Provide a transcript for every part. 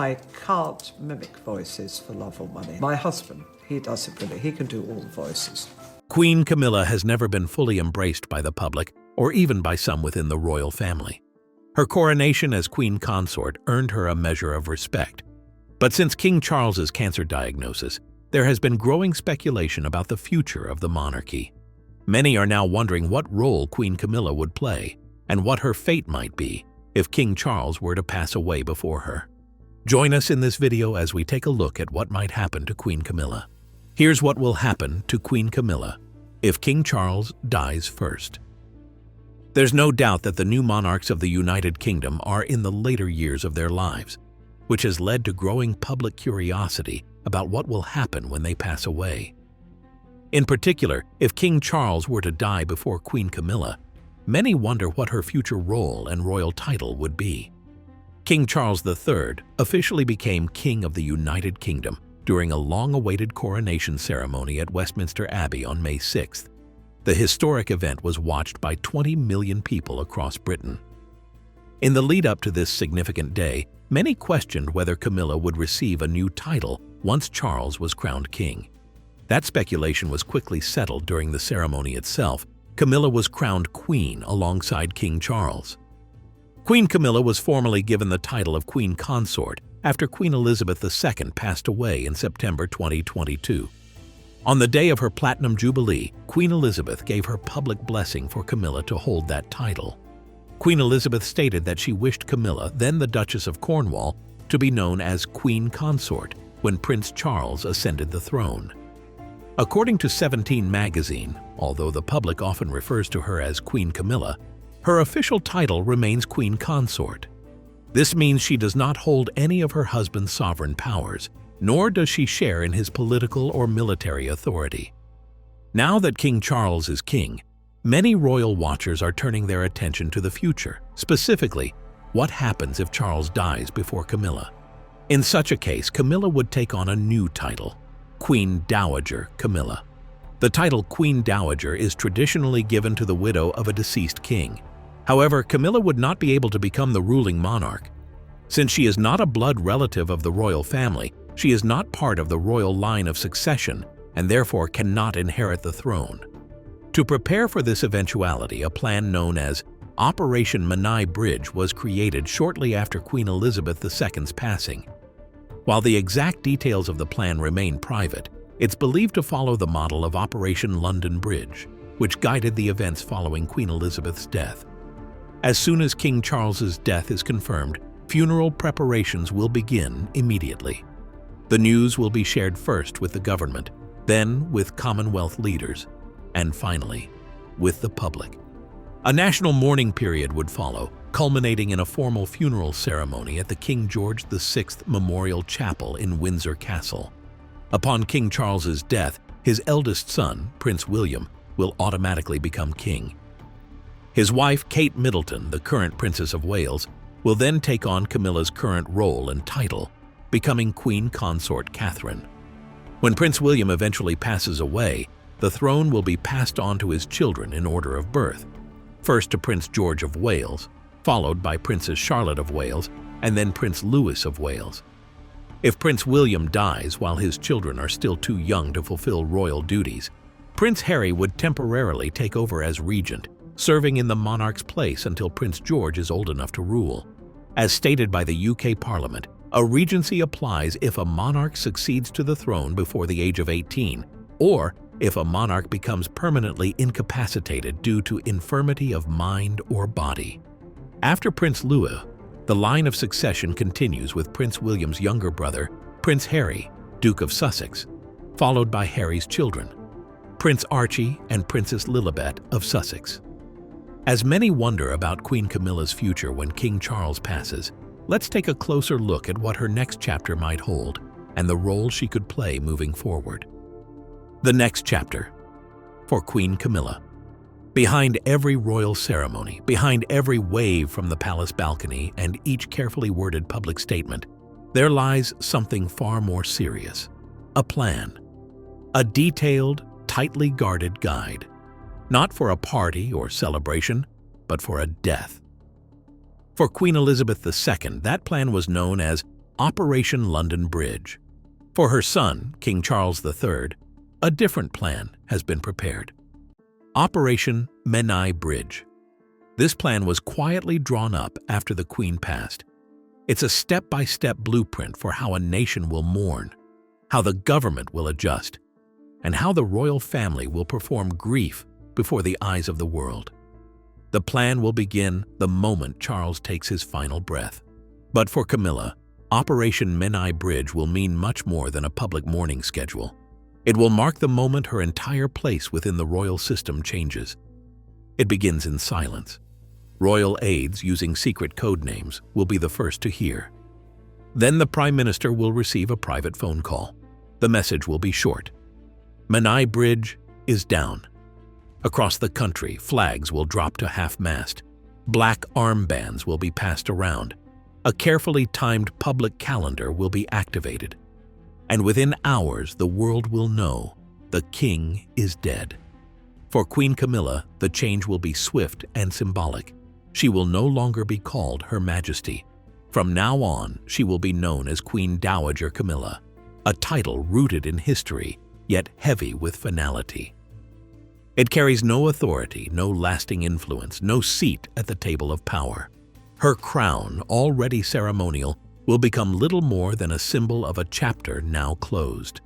I can't mimic voices for love or money. My husband, he does it brilliantly. He can do all the voices. Queen Camilla has never been fully embraced by the public or even by some within the royal family. Her coronation as queen consort earned her a measure of respect. But since King Charles's cancer diagnosis, there has been growing speculation about the future of the monarchy. Many are now wondering what role Queen Camilla would play and what her fate might be if King Charles were to pass away before her. Join us in this video as we take a look at what might happen to Queen Camilla. Here's what will happen to Queen Camilla if King Charles dies first. There's no doubt that the new monarchs of the United Kingdom are in the later years of their lives, which has led to growing public curiosity about what will happen when they pass away. In particular, if King Charles were to die before Queen Camilla, many wonder what her future role and royal title would be. King Charles III officially became King of the United Kingdom during a long-awaited coronation ceremony at Westminster Abbey on May 6th. The historic event was watched by 20 million people across Britain. In the lead-up to this significant day, many questioned whether Camilla would receive a new title once Charles was crowned king. That speculation was quickly settled during the ceremony itself. Camilla was crowned queen alongside King Charles. Queen Camilla was formally given the title of Queen Consort after Queen Elizabeth II passed away in September 2022. On the day of her Platinum Jubilee, Queen Elizabeth gave her public blessing for Camilla to hold that title. Queen Elizabeth stated that she wished Camilla, then the Duchess of Cornwall, to be known as Queen Consort when Prince Charles ascended the throne. According to 17 magazine, although the public often refers to her as Queen Camilla, her official title remains Queen Consort. This means she does not hold any of her husband's sovereign powers, nor does she share in his political or military authority. Now that King Charles is king, many royal watchers are turning their attention to the future, specifically, what happens if Charles dies before Camilla? In such a case, Camilla would take on a new title, Queen Dowager Camilla. The title Queen Dowager is traditionally given to the widow of a deceased king. However, Camilla would not be able to become the ruling monarch. Since she is not a blood relative of the royal family, she is not part of the royal line of succession and therefore cannot inherit the throne. To prepare for this eventuality, a plan known as Operation Menai Bridge was created shortly after Queen Elizabeth II's passing. While the exact details of the plan remain private, it's believed to follow the model of Operation London Bridge, which guided the events following Queen Elizabeth's death. As soon as King Charles's death is confirmed, funeral preparations will begin immediately. The news will be shared first with the government, then with Commonwealth leaders, and finally, with the public. A national mourning period would follow, culminating in a formal funeral ceremony at the King George VI Memorial Chapel in Windsor Castle. Upon King Charles's death, his eldest son, Prince William, will automatically become king. His wife, Kate Middleton, the current Princess of Wales, will then take on Camilla's current role and title, becoming Queen Consort Catherine. When Prince William eventually passes away, the throne will be passed on to his children in order of birth, first to Prince George of Wales, followed by Princess Charlotte of Wales, and then Prince Louis of Wales. If Prince William dies while his children are still too young to fulfill royal duties, Prince Harry would temporarily take over as regent, serving in the monarch's place until Prince George is old enough to rule. As stated by the UK Parliament, a regency applies if a monarch succeeds to the throne before the age of 18, or if a monarch becomes permanently incapacitated due to infirmity of mind or body. After Prince Louis, the line of succession continues with Prince William's younger brother, Prince Harry, Duke of Sussex, followed by Harry's children, Prince Archie and Princess Lilibet of Sussex. As many wonder about Queen Camilla's future when King Charles passes, let's take a closer look at what her next chapter might hold and the role she could play moving forward. The next chapter for Queen Camilla. Behind every royal ceremony, behind every wave from the palace balcony and each carefully worded public statement, there lies something far more serious. A plan. A detailed, tightly guarded guide. Not for a party or celebration, but for a death. For Queen Elizabeth II, that plan was known as Operation London Bridge. For her son, King Charles III, a different plan has been prepared. Operation Menai Bridge. This plan was quietly drawn up after the Queen passed. It's a step-by-step blueprint for how a nation will mourn, how the government will adjust, and how the royal family will perform grief before the eyes of the world. The plan will begin the moment Charles takes his final breath. But for Camilla, Operation Menai Bridge will mean much more than a public mourning schedule. It will mark the moment her entire place within the royal system changes. It begins in silence. Royal aides using secret code names will be the first to hear. Then the Prime Minister will receive a private phone call. The message will be short. Menai Bridge is down. Across the country, flags will drop to half-mast. Black armbands will be passed around. A carefully timed public calendar will be activated. And within hours, the world will know the king is dead. For Queen Camilla, the change will be swift and symbolic. She will no longer be called Her Majesty. From now on, she will be known as Queen Dowager Camilla, a title rooted in history, yet heavy with finality. It carries no authority, no lasting influence, no seat at the table of power. Her crown, already ceremonial, will become little more than a symbol of a chapter now closed.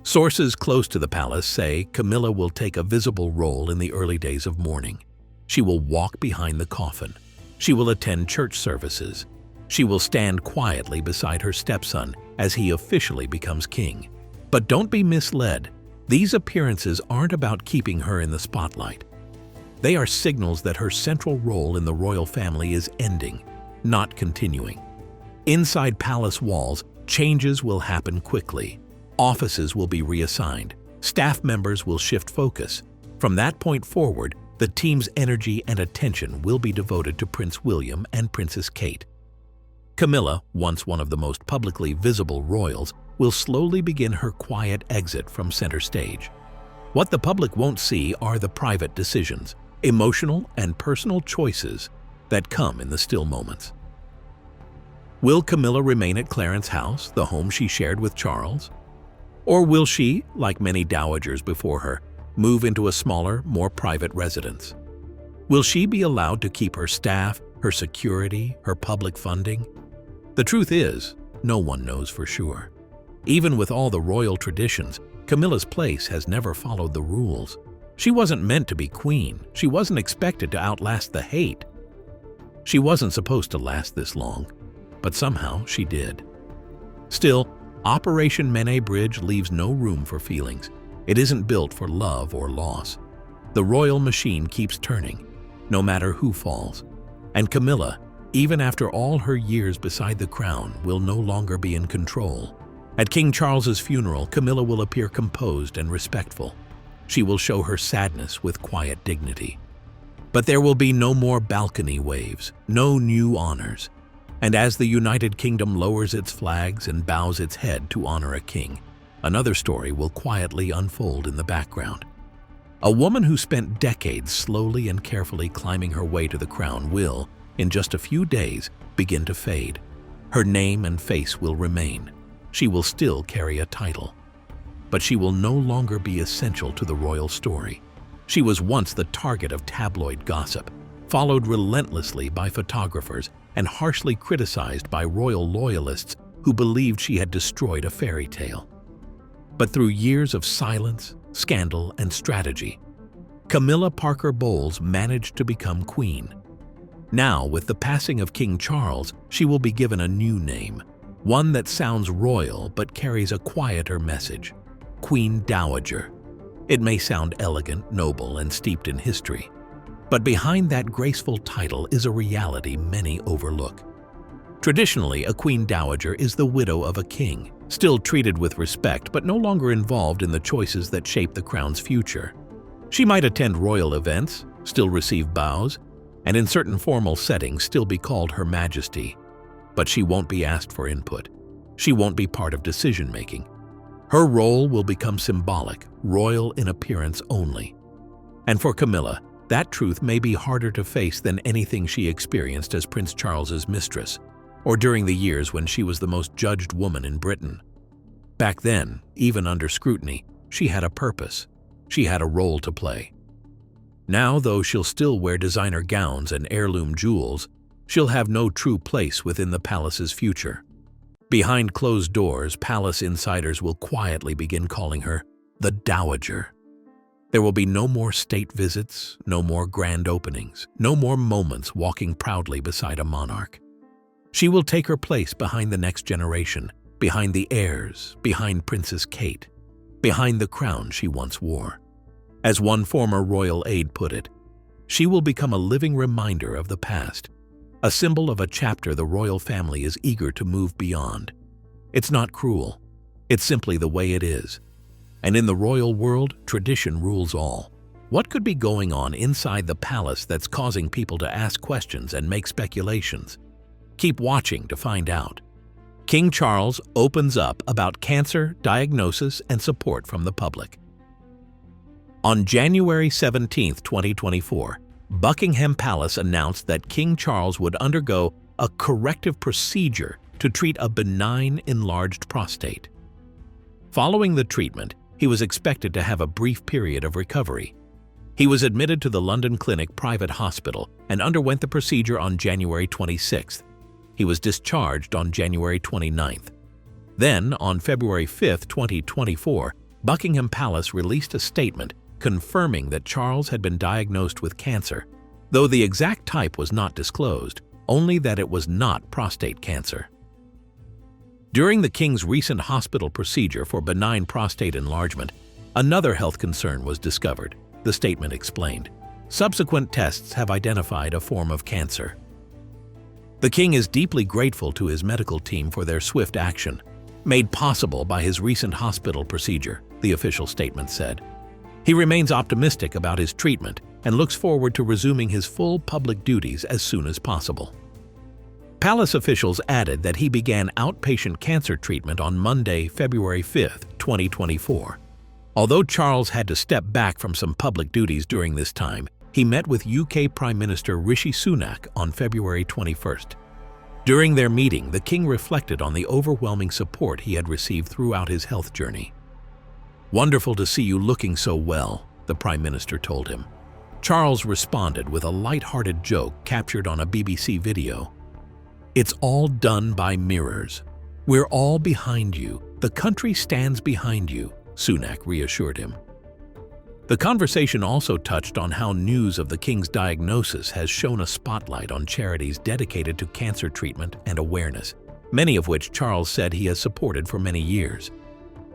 Sources close to the palace say Camilla will take a visible role in the early days of mourning. She will walk behind the coffin. She will attend church services. She will stand quietly beside her stepson as he officially becomes king. But don't be misled. These appearances aren't about keeping her in the spotlight. They are signals that her central role in the royal family is ending, not continuing. Inside palace walls, changes will happen quickly. Offices will be reassigned. Staff members will shift focus. From that point forward, the team's energy and attention will be devoted to Prince William and Princess Kate. Camilla, once one of the most publicly visible royals, will slowly begin her quiet exit from center stage. What the public won't see are the private decisions, emotional and personal choices that come in the still moments. Will Camilla remain at Clarence House, the home she shared with Charles? Or will she, like many dowagers before her, move into a smaller, more private residence? Will she be allowed to keep her staff, her security, her public funding? The truth is, no one knows for sure. Even with all the royal traditions, Camilla's place has never followed the rules. She wasn't meant to be queen. She wasn't expected to outlast the hate. She wasn't supposed to last this long, but somehow she did. Still, Operation Menai Bridge leaves no room for feelings. It isn't built for love or loss. The royal machine keeps turning, no matter who falls. And Camilla, even after all her years beside the crown, will no longer be in control. At King Charles's funeral, Camilla will appear composed and respectful. She will show her sadness with quiet dignity. But there will be no more balcony waves, no new honors. And as the United Kingdom lowers its flags and bows its head to honor a king, another story will quietly unfold in the background. A woman who spent decades slowly and carefully climbing her way to the crown will, in just a few days, begin to fade. Her name and face will remain. She will still carry a title. But she will no longer be essential to the royal story. She was once the target of tabloid gossip, followed relentlessly by photographers, and harshly criticized by royal loyalists who believed she had destroyed a fairy tale. But through years of silence, scandal, and strategy, Camilla Parker Bowles managed to become queen. Now, with the passing of King Charles, she will be given a new name, one that sounds royal but carries a quieter message: Queen Dowager. It may sound elegant, noble, and steeped in history, but behind that graceful title is a reality many overlook. Traditionally, a Queen Dowager is the widow of a king, still treated with respect but no longer involved in the choices that shape the crown's future. She might attend royal events, still receive bows, and in certain formal settings still be called Her Majesty. But she won't be asked for input. She won't be part of decision-making. Her role will become symbolic, royal in appearance only. And for Camilla, that truth may be harder to face than anything she experienced as Prince Charles's mistress. or during the years when she was the most judged woman in Britain. Back then, even under scrutiny, she had a purpose. She had a role to play. Now, though she'll still wear designer gowns and heirloom jewels, she'll have no true place within the palace's future. Behind closed doors, palace insiders will quietly begin calling her the Dowager. There will be no more state visits, no more grand openings, no more moments walking proudly beside a monarch. She will take her place behind the next generation, behind the heirs, behind Princess Kate, behind the crown she once wore. As one former royal aide put it, she will become a living reminder of the past, a symbol of a chapter the royal family is eager to move beyond. It's not cruel. It's simply the way it is. And in the royal world, tradition rules all. What could be going on inside the palace that's causing people to ask questions and make speculations? Keep watching to find out. King Charles opens up about cancer, diagnosis, and support from the public. On January 17, 2024, Buckingham Palace announced that King Charles would undergo a corrective procedure to treat a benign enlarged prostate. Following the treatment, he was expected to have a brief period of recovery. He was admitted to the London Clinic private hospital and underwent the procedure on January 26th. He was discharged on January 29th. Then, on February 5, 2024, Buckingham Palace released a statement confirming that Charles had been diagnosed with cancer, though the exact type was not disclosed, only that it was not prostate cancer. During the King's recent hospital procedure for benign prostate enlargement, another health concern was discovered, the statement explained. Subsequent tests have identified a form of cancer. The King is deeply grateful to his medical team for their swift action, made possible by his recent hospital procedure, the official statement said. He remains optimistic about his treatment and looks forward to resuming his full public duties as soon as possible. Palace officials added that he began outpatient cancer treatment on Monday, February 5, 2024. Although Charles had to step back from some public duties during this time, he met with UK Prime Minister Rishi Sunak on February 21st. During their meeting, the King reflected on the overwhelming support he had received throughout his health journey. "Wonderful to see you looking so well," the Prime Minister told him. Charles responded with a light-hearted joke captured on a BBC video. "It's all done by mirrors. We're all behind you. The country stands behind you," Sunak reassured him. The conversation also touched on how news of the King's diagnosis has shone a spotlight on charities dedicated to cancer treatment and awareness, many of which Charles said he has supported for many years.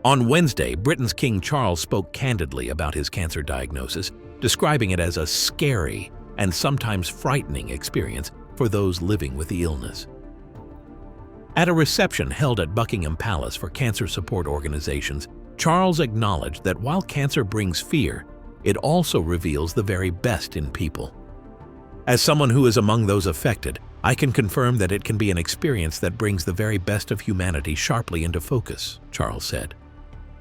On Wednesday, Britain's King Charles spoke candidly about his cancer diagnosis, describing it as a scary and sometimes frightening experience for those living with the illness. At a reception held at Buckingham Palace for cancer support organizations, Charles acknowledged that while cancer brings fear, it also reveals the very best in people. "As someone who is among those affected, I can confirm that it can be an experience that brings the very best of humanity sharply into focus," Charles said.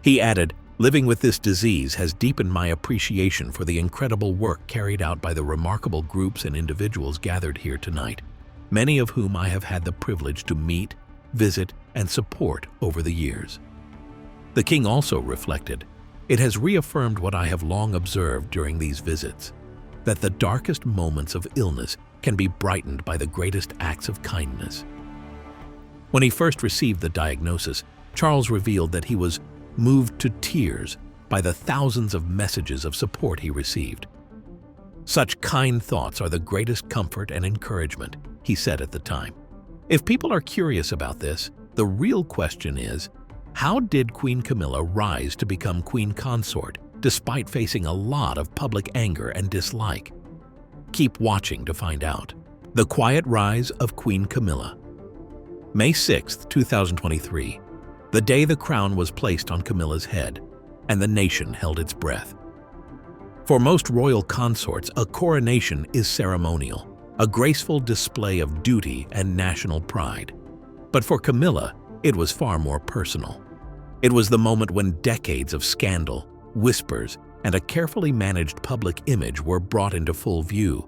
He added, "Living with this disease has deepened my appreciation for the incredible work carried out by the remarkable groups and individuals gathered here tonight, many of whom I have had the privilege to meet, visit, and support over the years." The King also reflected, "It has reaffirmed what I have long observed during these visits, that the darkest moments of illness can be brightened by the greatest acts of kindness." When he first received the diagnosis, Charles revealed that he was moved to tears by the thousands of messages of support he received. "Such kind thoughts are the greatest comfort and encouragement," he said at the time. If people are curious about this, the real question is, how did Queen Camilla rise to become Queen Consort despite facing a lot of public anger and dislike? Keep watching to find out. The Quiet Rise of Queen Camilla. May 6, 2023. The day the crown was placed on Camilla's head, and the nation held its breath. For most royal consorts, a coronation is ceremonial, a graceful display of duty and national pride. But for Camilla, it was far more personal. It was the moment when decades of scandal, whispers, and a carefully managed public image were brought into full view.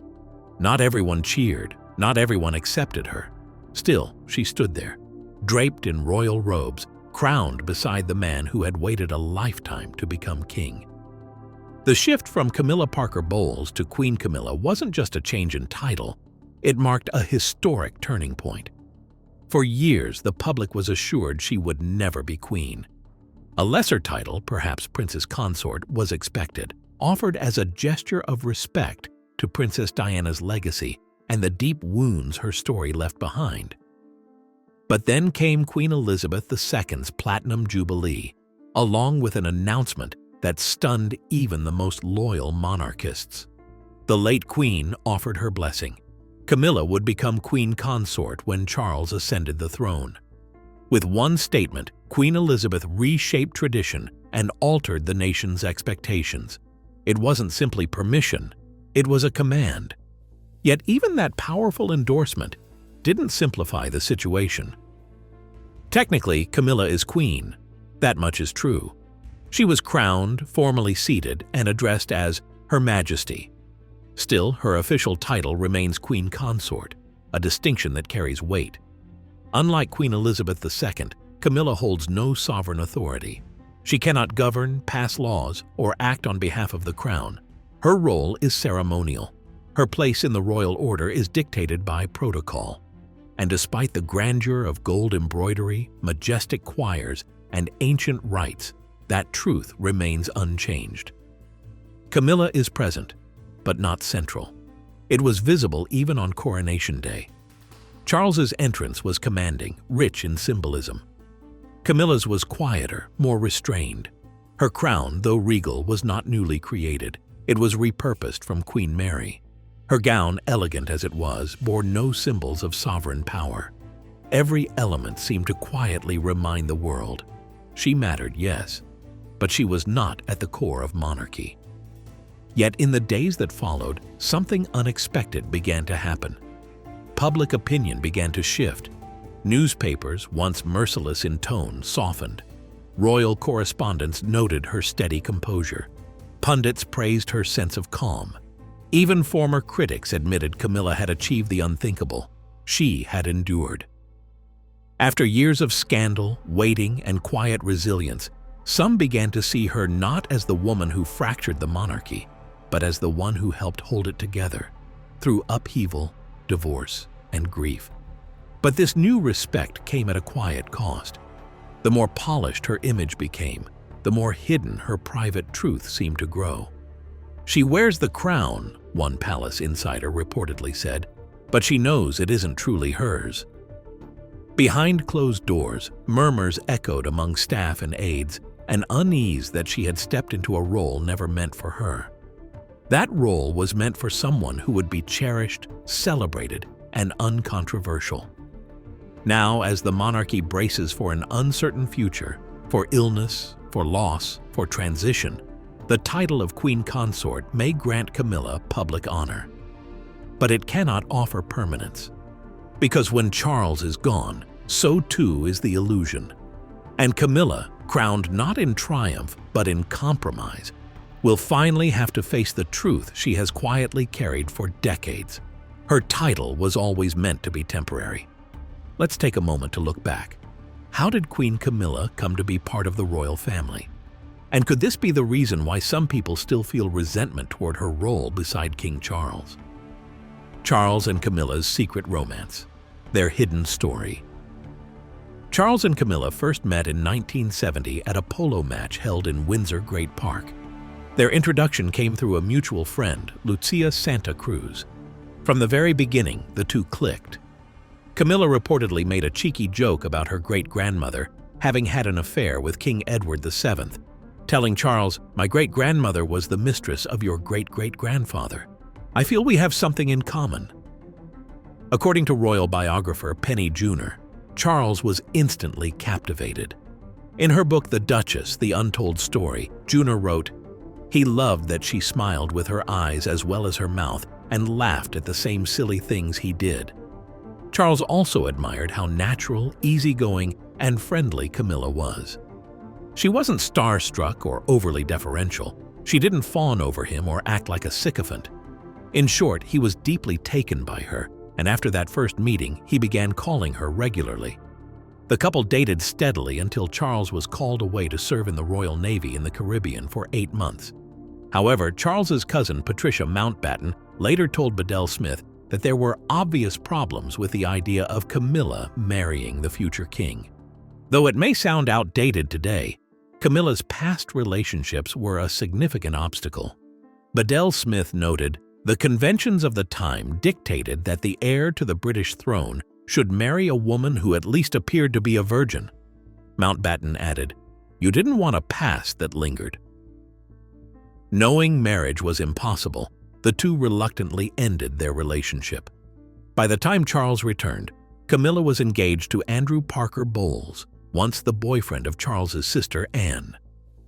Not everyone cheered, not everyone accepted her. Still, she stood there, draped in royal robes, crowned beside the man who had waited a lifetime to become king. The shift from Camilla Parker Bowles to Queen Camilla wasn't just a change in title, it marked a historic turning point. For years, the public was assured she would never be queen. A lesser title, perhaps Princess Consort, was expected, offered as a gesture of respect to Princess Diana's legacy and the deep wounds her story left behind. But then came Queen Elizabeth II's Platinum Jubilee, along with an announcement that stunned even the most loyal monarchists. The late queen offered her blessing. Camilla would become Queen Consort when Charles ascended the throne. With one statement, Queen Elizabeth reshaped tradition and altered the nation's expectations. It wasn't simply permission, it was a command. Yet even that powerful endorsement didn't simplify the situation. Technically, Camilla is queen. That much is true. She was crowned, formally seated, and addressed as Her Majesty. Still, her official title remains Queen Consort, a distinction that carries weight. Unlike Queen Elizabeth II, Camilla holds no sovereign authority. She cannot govern, pass laws, or act on behalf of the crown. Her role is ceremonial. Her place in the royal order is dictated by protocol. And despite the grandeur of gold embroidery, majestic choirs, and ancient rites, that truth remains unchanged. Camilla is present, but not central. It was visible even on Coronation Day. Charles's entrance was commanding, rich in symbolism. Camilla's was quieter, more restrained. Her crown, though regal, was not newly created. It was repurposed from Queen Mary. Her gown, elegant as it was, bore no symbols of sovereign power. Every element seemed to quietly remind the world. She mattered, yes, but she was not at the core of monarchy. Yet in the days that followed, something unexpected began to happen. Public opinion began to shift. Newspapers, once merciless in tone, softened. Royal correspondents noted her steady composure. Pundits praised her sense of calm. Even former critics admitted Camilla had achieved the unthinkable. She had endured. After years of scandal, waiting, and quiet resilience, some began to see her not as the woman who fractured the monarchy, but as the one who helped hold it together through upheaval, divorce, and grief. But this new respect came at a quiet cost. The more polished her image became, the more hidden her private truth seemed to grow. She wears the crown, one palace insider reportedly said, but she knows it isn't truly hers. Behind closed doors, murmurs echoed among staff and aides, an unease that she had stepped into a role never meant for her. That role was meant for someone who would be cherished, celebrated, and uncontroversial. Now, as the monarchy braces for an uncertain future, for illness, for loss, for transition, the title of Queen Consort may grant Camilla public honor. But it cannot offer permanence. Because when Charles is gone, so too is the illusion. And Camilla, crowned not in triumph but in compromise, will finally have to face the truth she has quietly carried for decades. Her title was always meant to be temporary. Let's take a moment to look back. How did Queen Camilla come to be part of the royal family? And could this be the reason why some people still feel resentment toward her role beside King Charles? Charles and Camilla's secret romance, their hidden story. Charles and Camilla first met in 1970 at a polo match held in Windsor Great Park. Their introduction came through a mutual friend, Lucia Santa Cruz. From the very beginning, the two clicked. Camilla reportedly made a cheeky joke about her great-grandmother having had an affair with King Edward VII, telling Charles, "My great-grandmother was the mistress of your great-great-grandfather. I feel we have something in common." According to royal biographer Penny Junor, Charles was instantly captivated. In her book The Duchess, The Untold Story, Junor wrote, "He loved that she smiled with her eyes as well as her mouth and laughed at the same silly things he did." Charles also admired how natural, easygoing, and friendly Camilla was. She wasn't starstruck or overly deferential. She didn't fawn over him or act like a sycophant. In short, he was deeply taken by her, and after that first meeting, he began calling her regularly. The couple dated steadily until Charles was called away to serve in the Royal Navy in the Caribbean for 8 months. However, Charles's cousin Patricia Mountbatten later told Bedell Smith that there were obvious problems with the idea of Camilla marrying the future king. Though it may sound outdated today, Camilla's past relationships were a significant obstacle. Bedell Smith noted, "The conventions of the time dictated that the heir to the British throne should marry a woman who at least appeared to be a virgin." Mountbatten added, "You didn't want a past that lingered." Knowing marriage was impossible, the two reluctantly ended their relationship. By the time Charles returned, Camilla was engaged to Andrew Parker Bowles, once the boyfriend of Charles's sister Anne.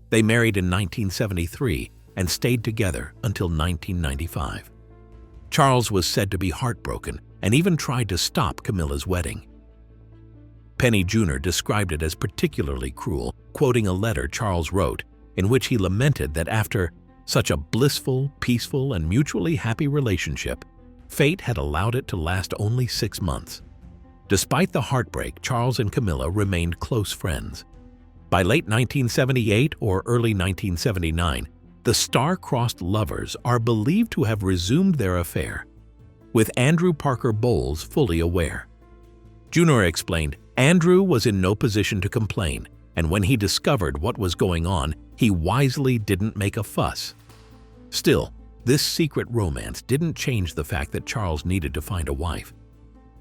They married in 1973 and stayed together until 1995. Charles was said to be heartbroken and even tried to stop Camilla's wedding. Penny Junor described it as particularly cruel, quoting a letter Charles wrote in which he lamented that after such a blissful, peaceful, and mutually happy relationship, fate had allowed it to last only 6 months. Despite the heartbreak, Charles and Camilla remained close friends. By late 1978 or early 1979, the star-crossed lovers are believed to have resumed their affair, with Andrew Parker Bowles fully aware. Junor explained, "Andrew was in no position to complain, and when he discovered what was going on, he wisely didn't make a fuss." Still, this secret romance didn't change the fact that Charles needed to find a wife.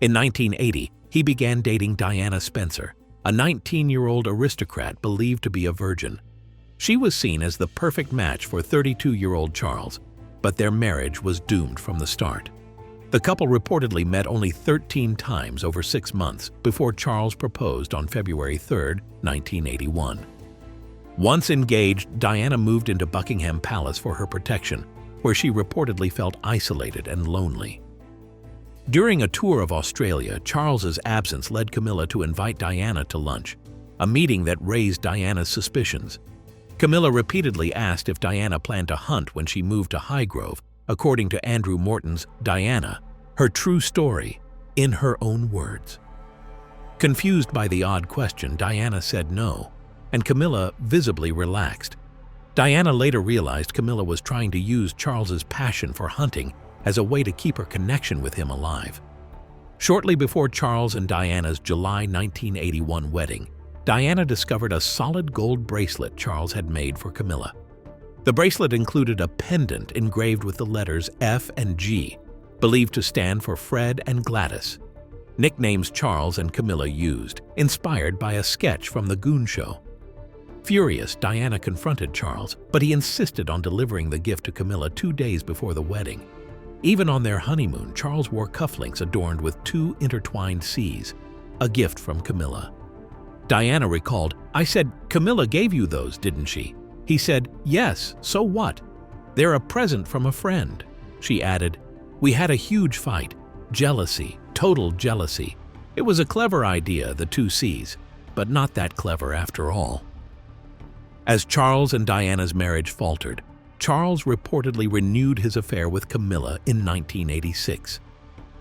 In 1980, he began dating Diana Spencer, a 19-year-old aristocrat believed to be a virgin. She was seen as the perfect match for 32-year-old Charles, but their marriage was doomed from the start. The couple reportedly met only 13 times over 6 months before Charles proposed on February 3, 1981. Once engaged, Diana moved into Buckingham Palace for her protection, where she reportedly felt isolated and lonely. During a tour of Australia, Charles's absence led Camilla to invite Diana to lunch, a meeting that raised Diana's suspicions. Camilla repeatedly asked if Diana planned to hunt when she moved to Highgrove, according to Andrew Morton's Diana, her true story, in her own words. Confused by the odd question, Diana said no, and Camilla visibly relaxed. Diana later realized Camilla was trying to use Charles's passion for hunting as a way to keep her connection with him alive. Shortly before Charles and Diana's July 1981 wedding, Diana discovered a solid gold bracelet Charles had made for Camilla. The bracelet included a pendant engraved with the letters F and G, believed to stand for Fred and Gladys, nicknames Charles and Camilla used, inspired by a sketch from The Goon Show. Furious, Diana confronted Charles, but he insisted on delivering the gift to Camilla 2 days before the wedding. Even on their honeymoon, Charles wore cufflinks adorned with 2 intertwined C's, a gift from Camilla. Diana recalled, "I said, 'Camilla gave you those, didn't she?' He said, 'Yes, so what? They're a present from a friend.'" She added, "We had a huge fight. Jealousy, total jealousy. It was a clever idea, the 2 C's, but not that clever after all." As Charles and Diana's marriage faltered, Charles reportedly renewed his affair with Camilla in 1986.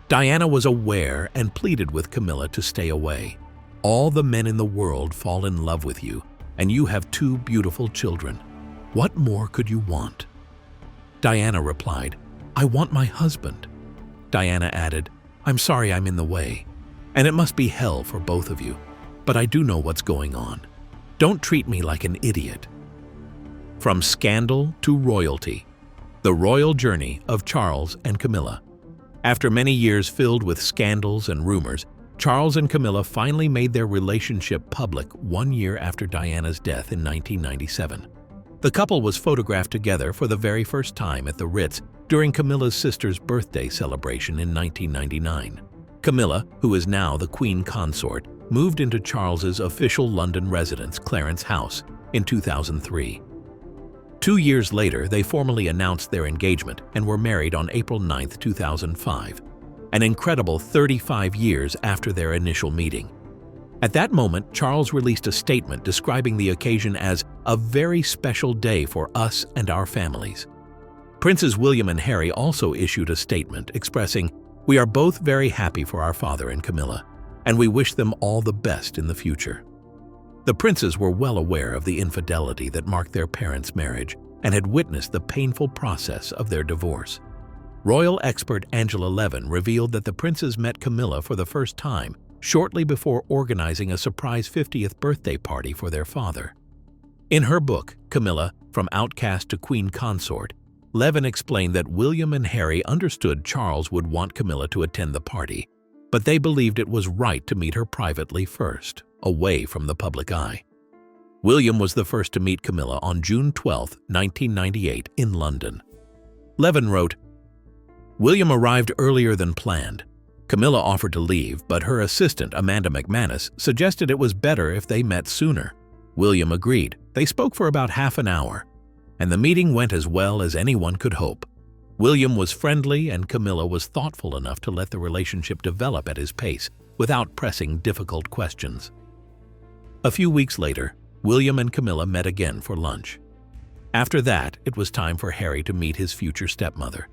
Diana was aware and pleaded with Camilla to stay away. "All the men in the world fall in love with you, and you have 2 beautiful children. What more could you want?" Diana replied, "I want my husband." Diana added, "I'm sorry I'm in the way, and it must be hell for both of you, but I do know what's going on. Don't treat me like an idiot." From scandal to royalty, the royal journey of Charles and Camilla. After many years filled with scandals and rumors, Charles and Camilla finally made their relationship public 1 year after Diana's death in 1997. The couple was photographed together for the very first time at the Ritz during Camilla's sister's birthday celebration in 1999. Camilla, who is now the Queen Consort, moved into Charles's official London residence, Clarence House, in 2003. 2 years later, they formally announced their engagement and were married on April 9, 2005, an incredible 35 years after their initial meeting. At that moment, Charles released a statement describing the occasion as a very special day for us and our families. Princes William and Harry also issued a statement expressing, We are both very happy for our father and Camilla, and we wish them all the best in the future." The princes were well aware of the infidelity that marked their parents' marriage and had witnessed the painful process of their divorce. Royal expert Angela Levin revealed that the princes met Camilla for the first time shortly before organizing a surprise 50th birthday party for their father. In her book, Camilla, From Outcast to Queen Consort, Levin explained that William and Harry understood Charles would want Camilla to attend the party, but they believed it was right to meet her privately first, away from the public eye. William was the first to meet Camilla on June 12, 1998, in London. Levin wrote, "William arrived earlier than planned. Camilla offered to leave, but her assistant, Amanda McManus, suggested it was better if they met sooner. William agreed. They spoke for about half an hour, and the meeting went as well as anyone could hope. William was friendly, and Camilla was thoughtful enough to let the relationship develop at his pace without pressing difficult questions." A few weeks later, William and Camilla met again for lunch. After that, it was time for Harry to meet his future stepmother.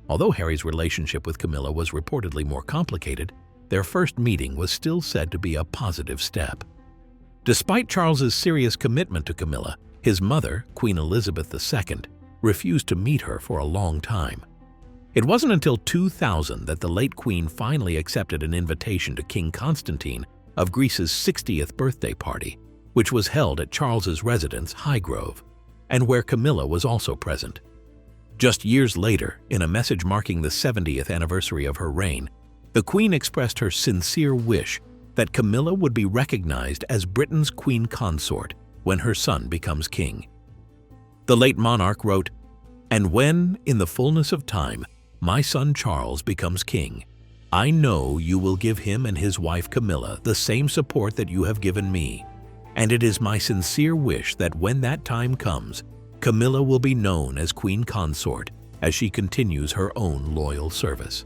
Although Harry's relationship with Camilla was reportedly more complicated, their first meeting was still said to be a positive step. Despite Charles's serious commitment to Camilla, his mother, Queen Elizabeth II, refused to meet her for a long time. It wasn't until 2000 that the late Queen finally accepted an invitation to King Constantine of Greece's 60th birthday party, which was held at Charles's residence, Highgrove, and where Camilla was also present. Just years later, in a message marking the 70th anniversary of her reign, the Queen expressed her sincere wish that Camilla would be recognized as Britain's Queen Consort when her son becomes king. The late monarch wrote, "And when, in the fullness of time, my son Charles becomes king, I know you will give him and his wife Camilla the same support that you have given me, and it is my sincere wish that when that time comes, Camilla will be known as Queen Consort as she continues her own loyal service."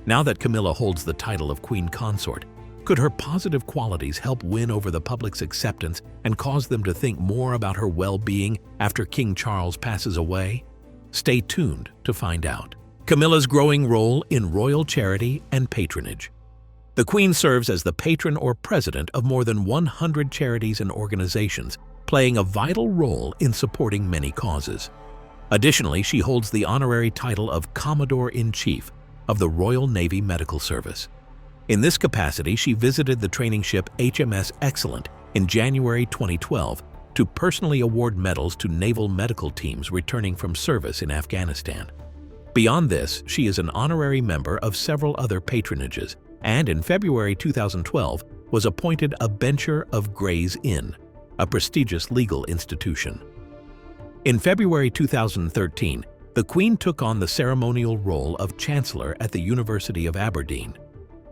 Now that Camilla holds the title of Queen Consort, could her positive qualities help win over the public's acceptance and cause them to think more about her well-being after King Charles passes away? Stay tuned to find out. Camilla's growing role in royal charity and patronage. The Queen serves as the patron or president of more than 100 charities and organizations, playing a vital role in supporting many causes. Additionally, she holds the honorary title of Commodore-in-Chief of the Royal Navy Medical Service. In this capacity, she visited the training ship HMS Excellent in January 2012 to personally award medals to naval medical teams returning from service in Afghanistan. Beyond this, she is an honorary member of several other patronages, and in February 2012 was appointed a bencher of Gray's Inn, a prestigious legal institution. In February 2013, the Queen took on the ceremonial role of Chancellor at the University of Aberdeen,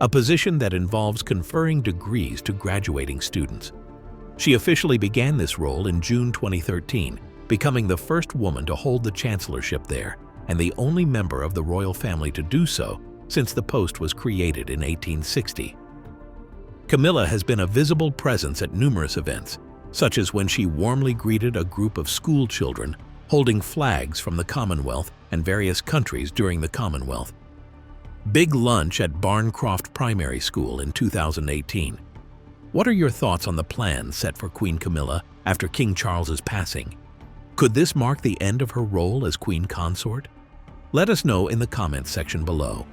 a position that involves conferring degrees to graduating students. She officially began this role in June 2013, becoming the first woman to hold the chancellorship there and the only member of the royal family to do so since the post was created in 1860. Camilla has been a visible presence at numerous events, such as when she warmly greeted a group of school children holding flags from the Commonwealth and various countries during the Commonwealth. Big lunch at Barncroft Primary School in 2018. What are your thoughts on the plans set for Queen Camilla after King Charles's passing? Could this mark the end of her role as Queen Consort? Let us know in the comments section below.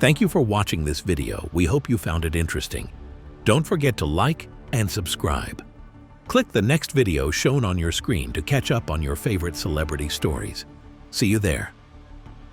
Thank you for watching this video. We hope you found it interesting. Don't forget to like and subscribe. Click the next video shown on your screen to catch up on your favorite celebrity stories. See you there.